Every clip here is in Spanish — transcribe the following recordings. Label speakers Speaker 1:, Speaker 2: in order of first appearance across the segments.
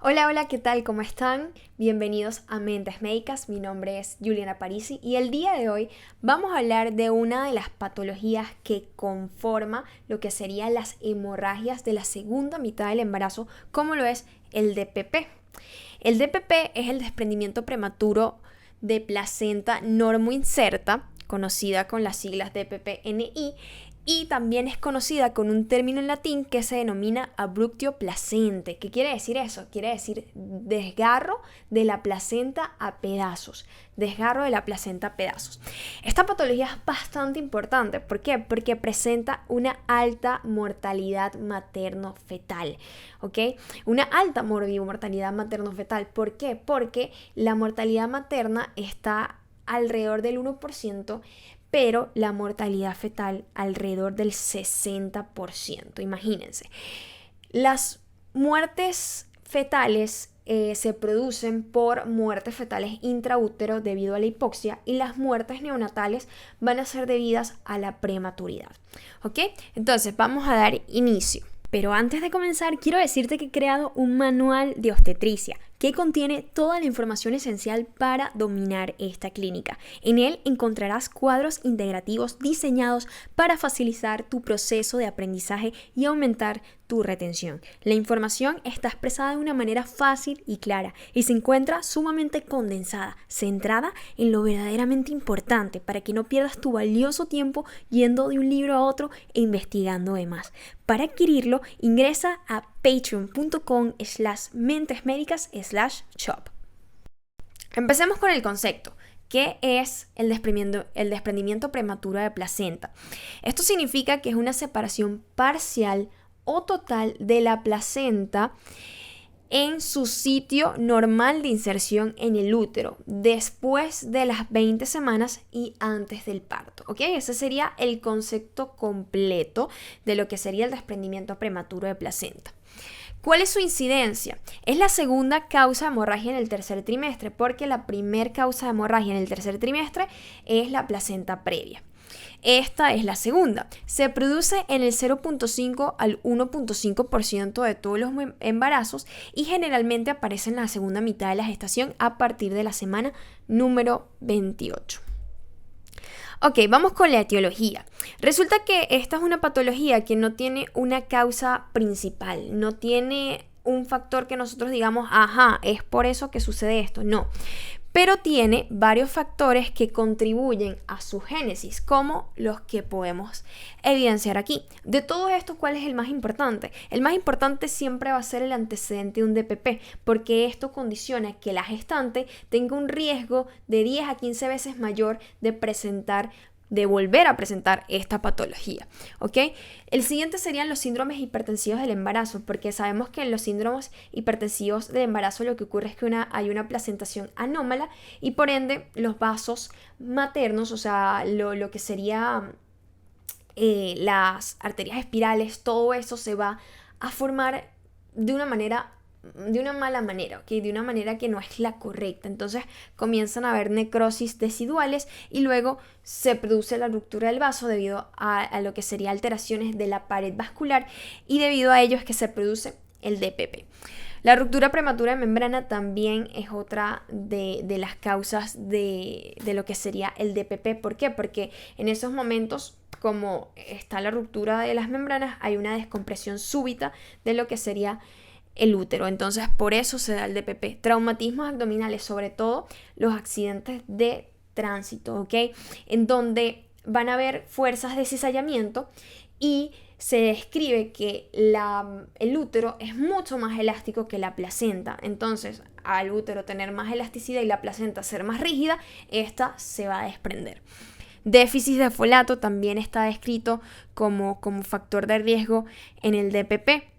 Speaker 1: Hola, hola, ¿qué tal? ¿Cómo están? Bienvenidos a Mentes Médicas. Mi nombre es Juliana Parisi y el día de hoy vamos a hablar de una de las patologías que conforma lo que serían las hemorragias de la segunda mitad del embarazo, como lo es el DPP. El DPP es el desprendimiento prematuro de placenta normoinserta, conocida con las siglas DPP-NI, y también es conocida con un término en latín que se denomina abruptio placente. ¿Qué quiere decir eso? Quiere decir desgarro de la placenta a pedazos. Desgarro de la placenta a pedazos. Esta patología es bastante importante. ¿Por qué? Porque presenta una alta mortalidad materno-fetal. ¿Ok? Una alta mortalidad materno-fetal. ¿Por qué? Porque la mortalidad materna está alrededor del 1%, pero la mortalidad fetal alrededor del 60%. Imagínense. Las muertes fetales se producen por muertes fetales intraútero debido a la hipoxia y las muertes neonatales van a ser debidas a la prematuridad. ¿Ok? Entonces vamos a dar inicio. Pero antes de comenzar, quiero decirte que he creado un manual de obstetricia que contiene toda la información esencial para dominar esta clínica. En él encontrarás cuadros integrativos diseñados para facilitar tu proceso de aprendizaje y aumentar tu retención. La información está expresada de una manera fácil y clara y se encuentra sumamente condensada, centrada en lo verdaderamente importante para que no pierdas tu valioso tiempo yendo de un libro a otro e investigando de más. Para adquirirlo, ingresa a patreon.com/mentesmedicas/shop. Empecemos con el concepto. ¿Qué es el desprendimiento prematuro de placenta? Esto significa que es una separación parcial o total de la placenta en su sitio normal de inserción en el útero después de las 20 semanas y antes del parto. ¿Ok? Ese sería el concepto completo de lo que sería el desprendimiento prematuro de placenta. ¿Cuál es su incidencia? Es la segunda causa de hemorragia en el tercer trimestre, porque la primera causa de hemorragia en el tercer trimestre es la placenta previa. Esta es la segunda. Se produce en el 0.5 al 1.5% de todos los embarazos y generalmente aparece en la segunda mitad de la gestación a partir de la semana número 28. Ok, vamos con la etiología. Resulta que esta es una patología que no tiene una causa principal, no tiene un factor que nosotros digamos, ajá, es por eso que sucede esto. No, pero tiene varios factores que contribuyen a su génesis, como los que podemos evidenciar aquí. De todos estos, ¿cuál es el más importante? El más importante siempre va a ser el antecedente de un DPP, porque esto condiciona que la gestante tenga un riesgo de 10 a 15 veces mayor de volver a presentar esta patología, ¿ok? El siguiente serían los síndromes hipertensivos del embarazo, porque sabemos que en los síndromes hipertensivos del embarazo lo que ocurre es que hay una placentación anómala y por ende los vasos maternos, o sea, lo que sería las arterias espirales, todo eso se va a formar de una mala manera, ¿ok? De una manera que no es la correcta. Entonces comienzan a haber necrosis deciduales y luego se produce la ruptura del vaso debido a lo que sería alteraciones de la pared vascular y debido a ello es que se produce el DPP. La ruptura prematura de membrana también es otra de las causas de lo que sería el DPP. ¿Por qué? Porque en esos momentos, como está la ruptura de las membranas, hay una descompresión súbita de lo que sería el útero. Entonces, por eso se da el DPP. Traumatismos abdominales, sobre todo los accidentes de tránsito, ¿ok? En donde van a haber fuerzas de cizallamiento y se describe que el útero es mucho más elástico que la placenta. Entonces, al útero tener más elasticidad y la placenta ser más rígida, esta se va a desprender. Déficit de folato también está descrito como factor de riesgo en el DPP.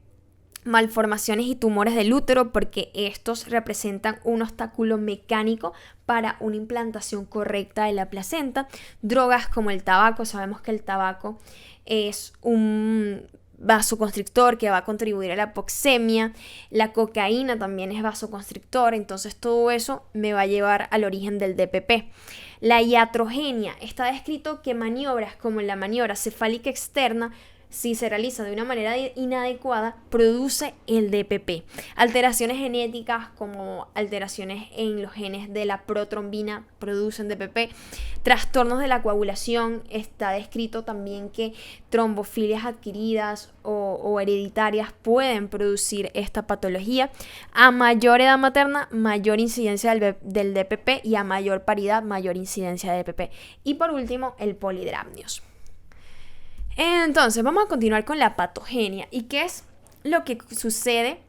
Speaker 1: Malformaciones y tumores del útero, porque estos representan un obstáculo mecánico para una implantación correcta de la placenta. Drogas como el tabaco, sabemos que el tabaco es un vasoconstrictor que va a contribuir a la hipoxemia. La cocaína también es vasoconstrictor, entonces todo eso me va a llevar al origen del DPP. La iatrogenia, está descrito que maniobras como la maniobra cefálica externa si se realiza de una manera inadecuada, produce el DPP. Alteraciones genéticas como alteraciones en los genes de la protrombina producen DPP. Trastornos de la coagulación, está descrito también que trombofilias adquiridas o hereditarias pueden producir esta patología. A mayor edad materna, mayor incidencia del DPP, y a mayor paridad, mayor incidencia de DPP. Y por último, el polidramnios. Entonces, vamos a continuar con la patogenia. ¿Y qué es lo que sucede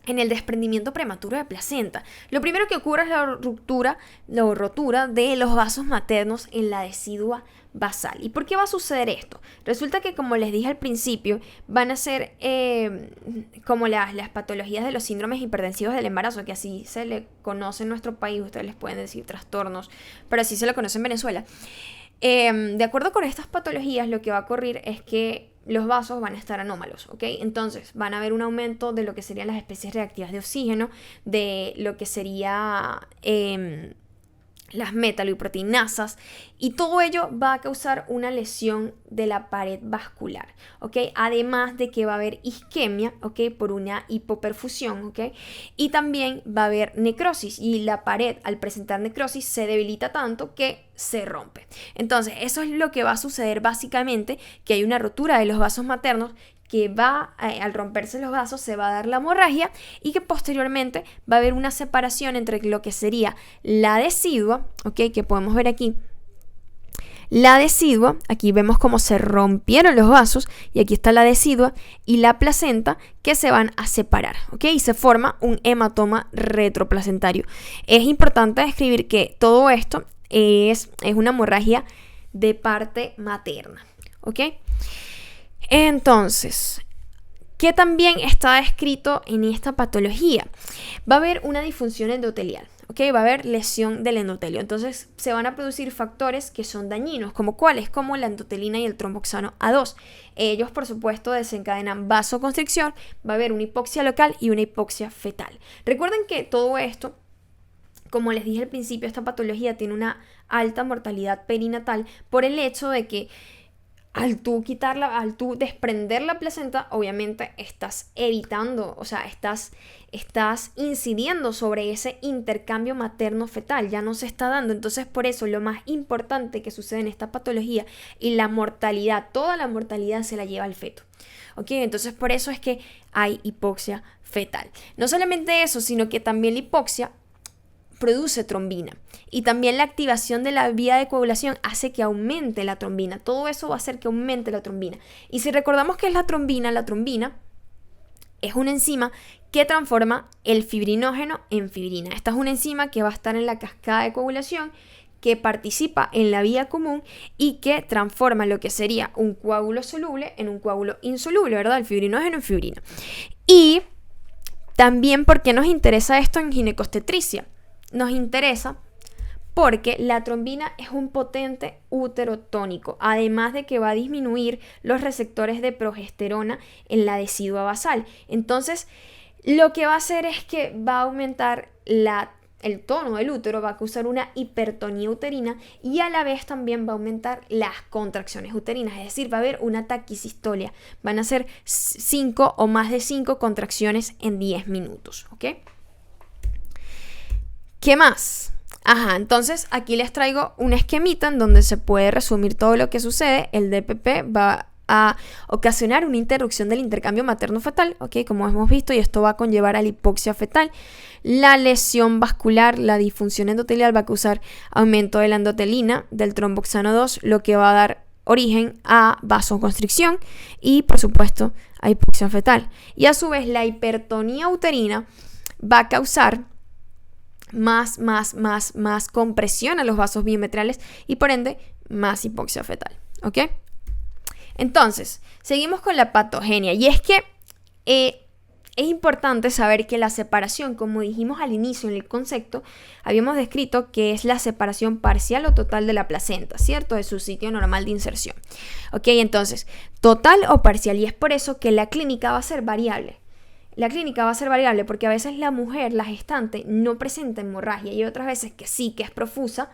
Speaker 1: en el desprendimiento prematuro de placenta? Lo primero que ocurre es la rotura de los vasos maternos en la decidua basal. ¿Y por qué va a suceder esto? Resulta que, como les dije al principio, van a ser como las patologías de los síndromes hipertensivos del embarazo, que así se le conoce en nuestro país. Ustedes les pueden decir trastornos, pero así se lo conoce en Venezuela. De acuerdo con estas patologías, lo que va a ocurrir es que los vasos van a estar anómalos, ¿ok? Entonces van a haber un aumento de lo que serían las especies reactivas de oxígeno, de lo que sería las metaloproteinasas, y todo ello va a causar una lesión de la pared vascular, ¿ok? Además de que va a haber isquemia, ¿ok? Por una hipoperfusión, ¿ok? Y también va a haber necrosis, y la pared, al presentar necrosis, se debilita tanto que se rompe. Entonces, eso es lo que va a suceder básicamente, que hay una rotura de los vasos maternos, que al romperse los vasos se va a dar la hemorragia, y que posteriormente va a haber una separación entre lo que sería la decidua, ¿ok? Que podemos ver aquí. La decidua, aquí vemos cómo se rompieron los vasos, y aquí está la decidua y la placenta, que se van a separar, ¿ok? Y se forma un hematoma retroplacentario. Es importante describir que todo esto es una hemorragia de parte materna, ¿ok? Entonces, ¿qué también está descrito en esta patología? Va a haber una disfunción endotelial, ¿ok? Va a haber lesión del endotelio. Entonces, se van a producir factores que son dañinos, como cuáles, como la endotelina y el tromboxano A2. Ellos, por supuesto, desencadenan vasoconstricción, va a haber una hipoxia local y una hipoxia fetal. Recuerden que todo esto, como les dije al principio, esta patología tiene una alta mortalidad perinatal por el hecho de que al tú desprender la placenta, obviamente estás evitando, o sea, estás incidiendo sobre ese intercambio materno-fetal, ya no se está dando. Entonces, por eso lo más importante que sucede en esta patología, y la mortalidad, toda la mortalidad se la lleva al feto. ¿Ok? Entonces, por eso es que hay hipoxia fetal. No solamente eso, sino que también la hipoxia produce trombina, y también la activación de la vía de coagulación hace que aumente la trombina. Todo eso va a hacer que aumente la trombina. Y si recordamos qué es la trombina es una enzima que transforma el fibrinógeno en fibrina. Esta es una enzima que va a estar en la cascada de coagulación, que participa en la vía común y que transforma lo que sería un coágulo soluble en un coágulo insoluble, ¿verdad? El fibrinógeno en fibrina. Y también, ¿por qué nos interesa esto en ginecobstetricia? Nos interesa porque la trombina es un potente uterotónico, además de que va a disminuir los receptores de progesterona en la decidua basal. Entonces, lo que va a hacer es que va a aumentar el tono del útero, va a causar una hipertonía uterina, y a la vez también va a aumentar las contracciones uterinas, es decir, va a haber una taquisistolia. Van a ser 5 o más de 5 contracciones en 10 minutos, ¿ok? ¿Qué más? Entonces aquí les traigo un esquemita en donde se puede resumir todo lo que sucede. El DPP va a ocasionar una interrupción del intercambio materno-fetal, ¿ok? Como hemos visto, y esto va a conllevar a la hipoxia fetal. La lesión vascular, la disfunción endotelial, va a causar aumento de la endotelina, del tromboxano 2, lo que va a dar origen a vasoconstricción y, por supuesto, a hipoxia fetal. Y a su vez, la hipertonía uterina va a causar más compresión a los vasos bimetrales, y por ende más hipoxia fetal, ¿ok? Entonces, seguimos con la patogenia, y es que es importante saber que la separación, como dijimos al inicio en el concepto, habíamos descrito que es la separación parcial o total de la placenta, ¿cierto? De su sitio normal de inserción, ¿ok? Entonces, total o parcial, y es por eso que la clínica va a ser variable. La clínica va a ser variable porque a veces la mujer, la gestante, no presenta hemorragia, y otras veces que sí, que es profusa,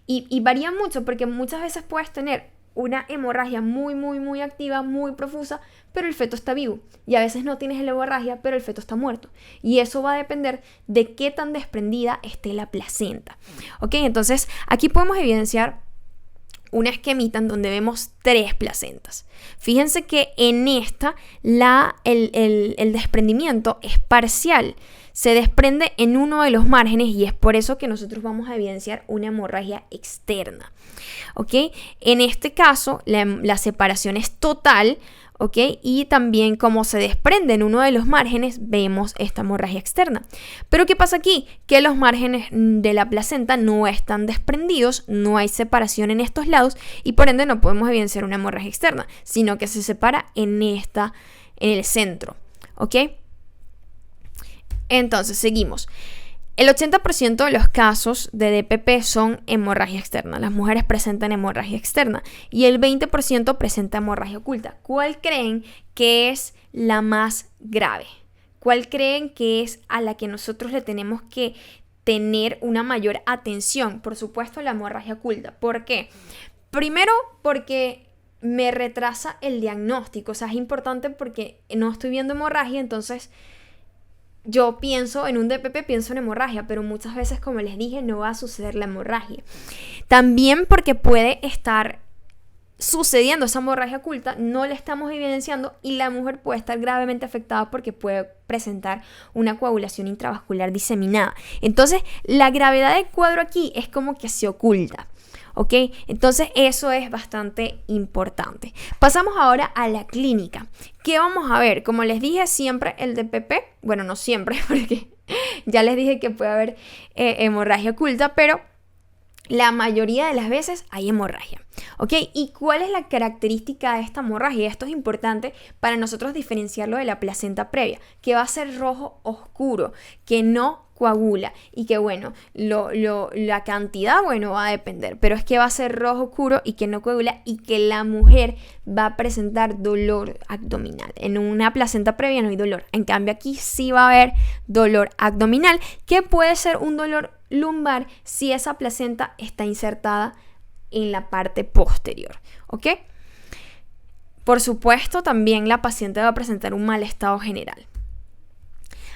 Speaker 1: y varía mucho porque muchas veces puedes tener una hemorragia muy, muy, muy activa, muy profusa, pero el feto está vivo. Y a veces no tienes la hemorragia, pero el feto está muerto. Y eso va a depender de qué tan desprendida esté la placenta. ¿Ok? Entonces, aquí podemos evidenciar una esquemita en donde vemos 3 placentas. Fíjense que en esta el desprendimiento es parcial. Se desprende en uno de los márgenes y es por eso que nosotros vamos a evidenciar una hemorragia externa. ¿Ok? En este caso, la separación es total. ¿Ok? Y también como se desprende en uno de los márgenes, vemos esta hemorragia externa. Pero ¿qué pasa aquí? Que los márgenes de la placenta no están desprendidos, no hay separación en estos lados y por ende no podemos evidenciar una hemorragia externa, sino que se separa en el centro. ¿Ok? Entonces, seguimos. El 80% de los casos de DPP son hemorragia externa. Las mujeres presentan hemorragia externa y el 20% presenta hemorragia oculta. ¿Cuál creen que es la más grave? ¿Cuál creen que es a la que nosotros le tenemos que tener una mayor atención? Por supuesto, la hemorragia oculta. ¿Por qué? Primero, porque me retrasa el diagnóstico. O sea, es importante porque no estoy viendo hemorragia, entonces yo pienso en un DPP, pienso en hemorragia, pero muchas veces, como les dije, no va a suceder la hemorragia. También porque puede estar sucediendo esa hemorragia oculta, no la estamos evidenciando y la mujer puede estar gravemente afectada porque puede presentar una coagulación intravascular diseminada. Entonces, la gravedad del cuadro aquí es como que se oculta. ¿Ok? Entonces eso es bastante importante. Pasamos ahora a la clínica. ¿Qué vamos a ver? Como les dije, siempre el DPP, bueno, no siempre, porque ya les dije que puede haber hemorragia oculta, pero la mayoría de las veces hay hemorragia. ¿Ok? ¿Y cuál es la característica de esta hemorragia? Esto es importante para nosotros diferenciarlo de la placenta previa, que va a ser rojo oscuro, que no coagula y que bueno, la cantidad, bueno, va a depender, pero es que va a ser rojo oscuro y que no coagula y que la mujer va a presentar dolor abdominal. En una placenta previa no hay dolor, en cambio aquí sí va a haber dolor abdominal, que puede ser un dolor lumbar si esa placenta está insertada en la parte posterior, ¿ok? Por supuesto, también la paciente va a presentar un mal estado general.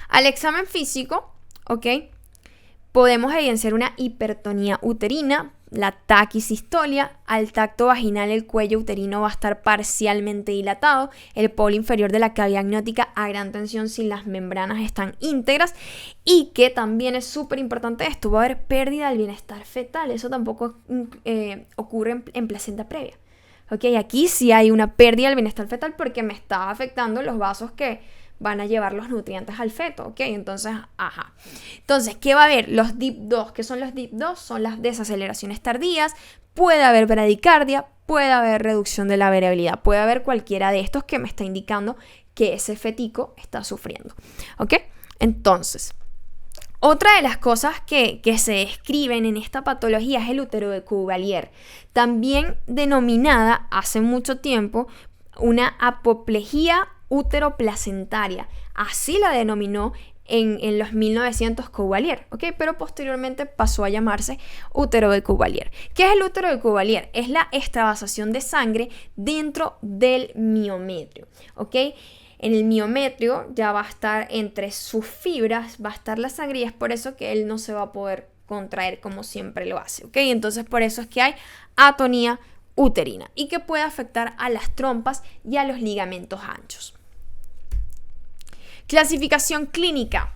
Speaker 1: Al examen físico, ¿ok? Podemos evidenciar una hipertonía uterina, la taquisistolia. Al tacto vaginal el cuello uterino va a estar parcialmente dilatado, el polo inferior de la cavidad amniótica a gran tensión si las membranas están íntegras y que también es súper importante esto, va a haber pérdida del bienestar fetal, eso tampoco ocurre en placenta previa. ¿Ok? Aquí sí hay una pérdida del bienestar fetal porque me está afectando los vasos que van a llevar los nutrientes al feto, ¿ok? Entonces, Entonces, ¿qué va a haber? Los DIP2, ¿qué son los DIP2? Son las desaceleraciones tardías, puede haber bradicardia, puede haber reducción de la variabilidad, puede haber cualquiera de estos que me está indicando que ese fetico está sufriendo, ¿ok? Entonces, otra de las cosas que se describen en esta patología es el útero de Cuvelier, también denominada hace mucho tiempo una apoplejía útero-placentaria. Así la denominó en los 1900 Cuvelier, ¿ok? Pero posteriormente pasó a llamarse útero de Cuvelier. ¿Qué es el útero de Cuvelier? Es la extravasación de sangre dentro del miometrio, ¿ok? En el miometrio ya va a estar entre sus fibras, va a estar la sangre y es por eso que él no se va a poder contraer como siempre lo hace, ¿ok? Entonces por eso es que hay atonía uterina y que puede afectar a las trompas y a los ligamentos anchos. Clasificación clínica.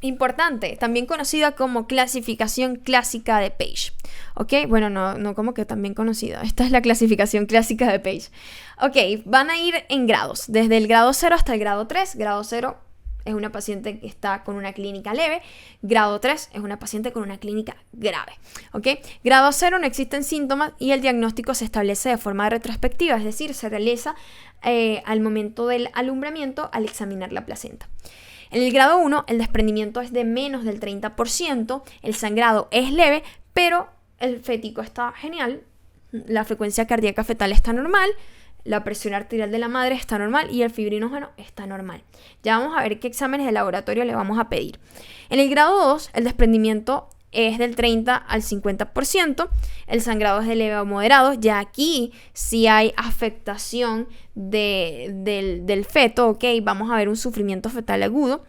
Speaker 1: Importante, también conocida como clasificación clásica de Page. ¿Ok? Bueno, no como que también conocida. Esta es la clasificación clásica de Page. Ok, van a ir en grados. Desde el grado 0 hasta el grado 3. Grado 0 es una paciente que está con una clínica leve. Grado 3 es una paciente con una clínica grave. ¿Ok? Grado 0 no existen síntomas y el diagnóstico se establece de forma retrospectiva, es decir, se realiza al momento del alumbramiento al examinar la placenta. En el grado 1 el desprendimiento es de menos del 30%, el sangrado es leve, pero el fetico está genial, la frecuencia cardíaca fetal está normal, la presión arterial de la madre está normal y el fibrinógeno está normal. Ya vamos a ver qué exámenes de laboratorio le vamos a pedir. En el grado 2 el desprendimiento es del 30 al 50%, el sangrado es de leve a moderado, ya aquí sí hay afectación del feto, ¿ok? Vamos a ver un sufrimiento fetal agudo,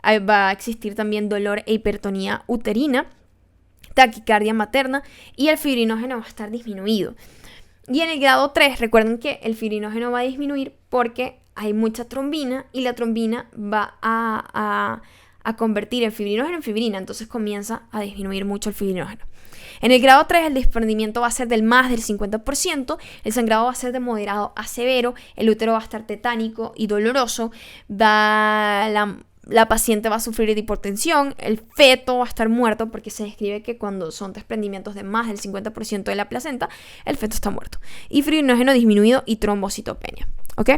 Speaker 1: va a existir también dolor e hipertonía uterina, taquicardia materna y el fibrinógeno va a estar disminuido. Y en el grado 3, recuerden que el fibrinógeno va a disminuir porque hay mucha trombina y la trombina va a convertir el fibrinógeno en fibrina, entonces comienza a disminuir mucho el fibrinógeno. En el grado 3 el desprendimiento va a ser del más del 50%, el sangrado va a ser de moderado a severo, el útero va a estar tetánico y doloroso, la paciente va a sufrir de hipotensión, el feto va a estar muerto porque se describe que cuando son desprendimientos de más del 50% de la placenta, el feto está muerto. Y fibrinógeno disminuido y trombocitopenia, ¿ok?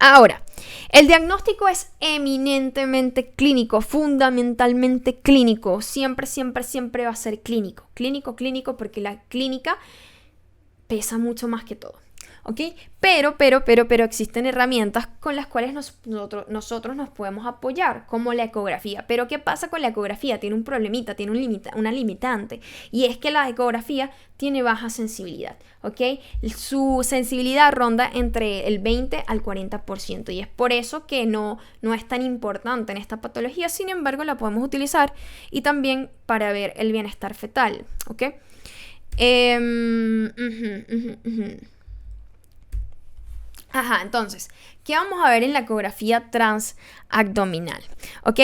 Speaker 1: Ahora, el diagnóstico es eminentemente clínico, fundamentalmente clínico. Siempre va a ser clínico. Clínico, porque la clínica pesa mucho más que todo. ¿Ok? Pero existen herramientas con las cuales nosotros nos podemos apoyar, como la ecografía. Pero ¿qué pasa con la ecografía? Tiene un problemita, tiene una limitante. Y es que la ecografía tiene baja sensibilidad, ¿ok? Su sensibilidad ronda entre el 20 al 40%. Y es por eso que no es tan importante en esta patología. Sin embargo, la podemos utilizar y también para ver el bienestar fetal, ¿ok? Entonces, ¿qué vamos a ver en la ecografía transabdominal? ¿Ok?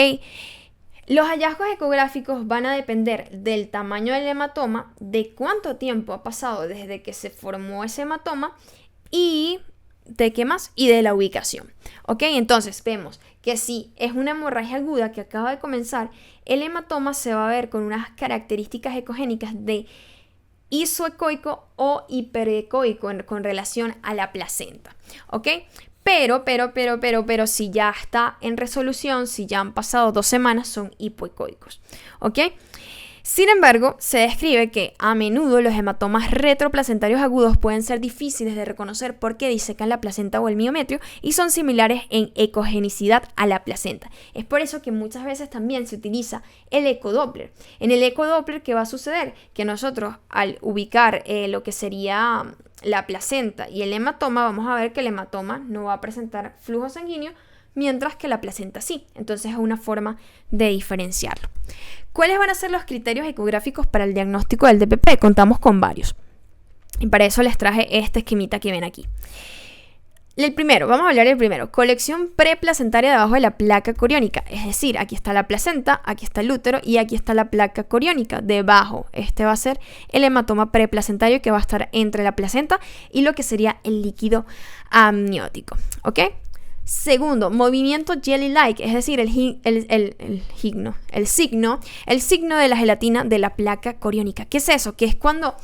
Speaker 1: Los hallazgos ecográficos van a depender del tamaño del hematoma, de cuánto tiempo ha pasado desde que se formó ese hematoma y ¿de qué más? Y de la ubicación. ¿Ok? Entonces, vemos que si es una hemorragia aguda que acaba de comenzar, el hematoma se va a ver con unas características ecogénicas de isoecoico o hiperecoico con relación a la placenta, ¿ok? Pero si ya está en resolución, si ya han pasado 2 semanas, son hipoecoicos, ¿ok? Sin embargo, se describe que a menudo los hematomas retroplacentarios agudos pueden ser difíciles de reconocer porque disecan la placenta o el miometrio y son similares en ecogenicidad a la placenta. Es por eso que muchas veces también se utiliza el ecodoppler. En el ecodoppler, ¿qué va a suceder? Que nosotros al ubicar lo que sería la placenta y el hematoma, vamos a ver que el hematoma no va a presentar flujo sanguíneo, mientras que la placenta sí. Entonces es una forma de diferenciarlo. ¿Cuáles van a ser los criterios ecográficos para el diagnóstico del DPP? Contamos con varios. Y para eso les traje este esquemita que ven aquí. Vamos a hablar del primero. Colección preplacentaria debajo de la placa coriónica. Es decir, aquí está la placenta, aquí está el útero y aquí está la placa coriónica. Debajo, este va a ser el hematoma preplacentario que va a estar entre la placenta y lo que sería el líquido amniótico. ¿Ok? Segundo, movimiento jelly-like, es decir, el signo de la gelatina de la placa coriónica. ¿Qué es eso? Que es cuando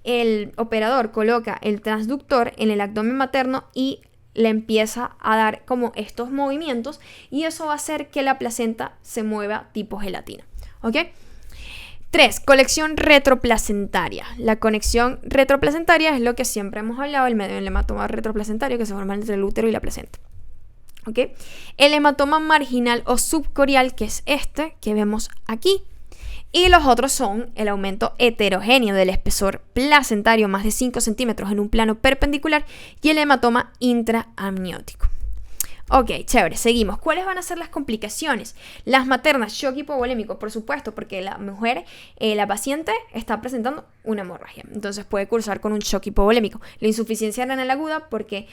Speaker 1: el operador coloca el transductor en el abdomen materno y le empieza a dar como estos movimientos y eso va a hacer que la placenta se mueva tipo gelatina. ¿Ok? 3. Conexión retroplacentaria. La conexión retroplacentaria es lo que siempre hemos hablado, el hematoma retroplacentario que se forma entre el útero y la placenta. ¿Okay? El hematoma marginal o subcorial, que es este que vemos aquí, y los otros son el aumento heterogéneo del espesor placentario más de 5 centímetros en un plano perpendicular y el hematoma intraamniótico. Ok, chévere, seguimos. ¿Cuáles van a ser las complicaciones? Las maternas, shock hipovolémico, por supuesto, porque la mujer, la paciente está presentando una hemorragia, entonces puede cursar con un shock hipovolémico. La insuficiencia renal aguda, porque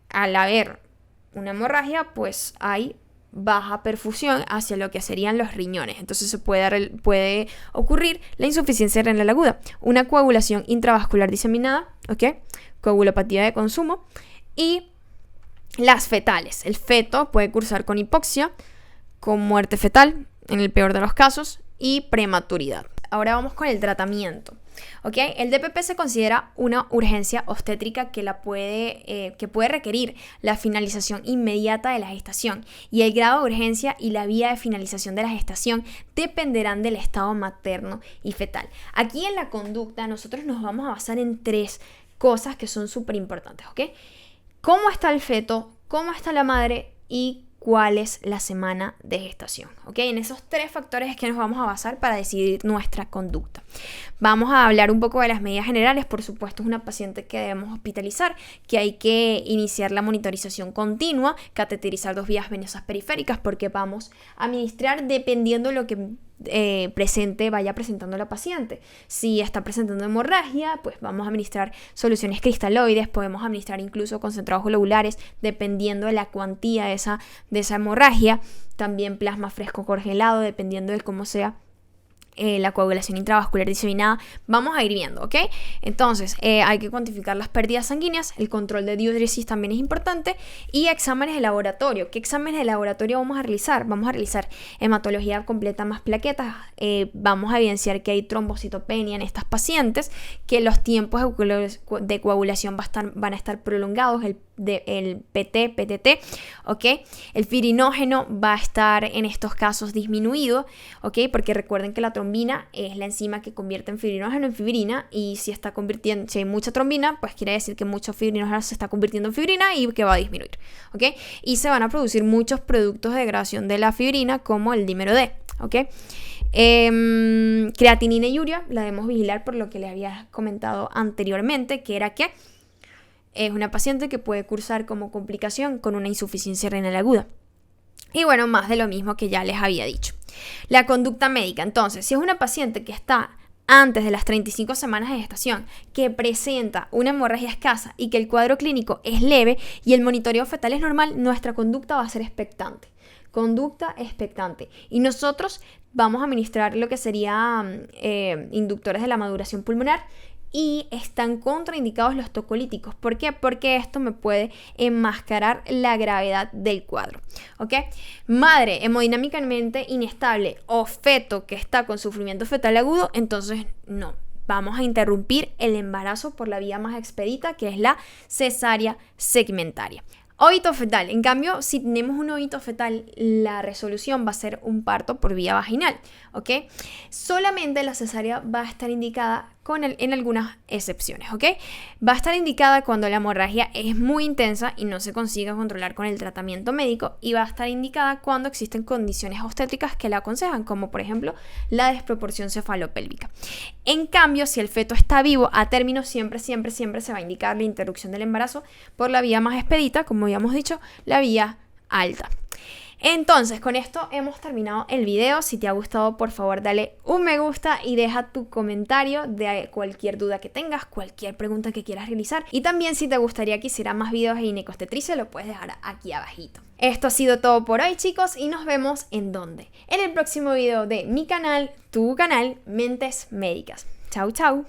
Speaker 1: al haber una hemorragia, pues hay baja perfusión hacia lo que serían los riñones. Entonces se puede ocurrir la insuficiencia renal aguda, una coagulación intravascular diseminada, ¿ok? Coagulopatía de consumo y las fetales. El feto puede cursar con hipoxia, con muerte fetal, en el peor de los casos, y prematuridad. Ahora vamos con el tratamiento. ¿Ok? El DPP se considera una urgencia obstétrica que puede requerir la finalización inmediata de la gestación y el grado de urgencia y la vía de finalización de la gestación dependerán del estado materno y fetal. Aquí en la conducta nosotros nos vamos a basar en 3 cosas que son súper importantes, ¿ok? ¿Cómo está el feto? ¿Cómo está la madre? Y cuál es la semana de gestación, ¿ok? En esos 3 factores es que nos vamos a basar para decidir nuestra conducta. Vamos a hablar un poco de las medidas generales. Por supuesto, es una paciente que debemos hospitalizar, que hay que iniciar la monitorización continua, cateterizar 2 vías venosas periféricas, porque vamos a administrar dependiendo de lo que vaya presentando la paciente. Si está presentando hemorragia, pues vamos a administrar soluciones cristaloides, podemos administrar incluso concentrados globulares dependiendo de la cuantía de esa hemorragia, también plasma fresco congelado dependiendo de cómo sea la coagulación intravascular diseminada. Vamos a ir viendo, ¿ok? Entonces, hay que cuantificar las pérdidas sanguíneas, el control de diuresis también es importante, y exámenes de laboratorio. ¿Qué exámenes de laboratorio vamos a realizar? Vamos a realizar hematología completa más plaquetas, vamos a evidenciar que hay trombocitopenia en estas pacientes, que los tiempos de coagulación van a estar prolongados, el PT, PTT, ¿ok? El fibrinógeno va a estar en estos casos disminuido, ¿ok? Porque recuerden que la trombina es la enzima que convierte en fibrinógeno en fibrina, y si hay mucha trombina, pues quiere decir que mucho fibrinógeno se está convirtiendo en fibrina y que va a disminuir, ¿ok? Y se van a producir muchos productos de degradación de la fibrina como el dímero D, ¿ok? Creatinina y urea la debemos vigilar por lo que les había comentado anteriormente, que era que es una paciente que puede cursar como complicación con una insuficiencia renal aguda. Y bueno, más de lo mismo que ya les había dicho. La conducta médica. Entonces, si es una paciente que está antes de las 35 semanas de gestación, que presenta una hemorragia escasa y que el cuadro clínico es leve y el monitoreo fetal es normal, nuestra conducta va a ser expectante. Conducta expectante. Y nosotros vamos a administrar lo que serían inductores de la maduración pulmonar, y están contraindicados los tocolíticos. ¿Por qué? Porque esto me puede enmascarar la gravedad del cuadro, ¿ok? Madre hemodinámicamente inestable o feto que está con sufrimiento fetal agudo, entonces no. Vamos a interrumpir el embarazo por la vía más expedita, que es la cesárea segmentaria. Óbito fetal. En cambio, si tenemos un óbito fetal, la resolución va a ser un parto por vía vaginal, ¿ok? Solamente la cesárea va a estar indicada en algunas excepciones, ¿ok? Va a estar indicada cuando la hemorragia es muy intensa y no se consiga controlar con el tratamiento médico, y va a estar indicada cuando existen condiciones obstétricas que la aconsejan, como por ejemplo la desproporción cefalopélvica. En cambio, si el feto está vivo a término, siempre se va a indicar la interrupción del embarazo por la vía más expedita, como habíamos dicho, la vía alta. Entonces, con esto hemos terminado el video. Si te ha gustado, por favor, dale un me gusta y deja tu comentario de cualquier duda que tengas, cualquier pregunta que quieras realizar. Y también, si te gustaría que hiciera más videos de ginecoobstetricia, lo puedes dejar aquí abajito. Esto ha sido todo por hoy, chicos, y nos vemos ¿en dónde? En el próximo video de mi canal, tu canal, Mentes Médicas. Chau, chau.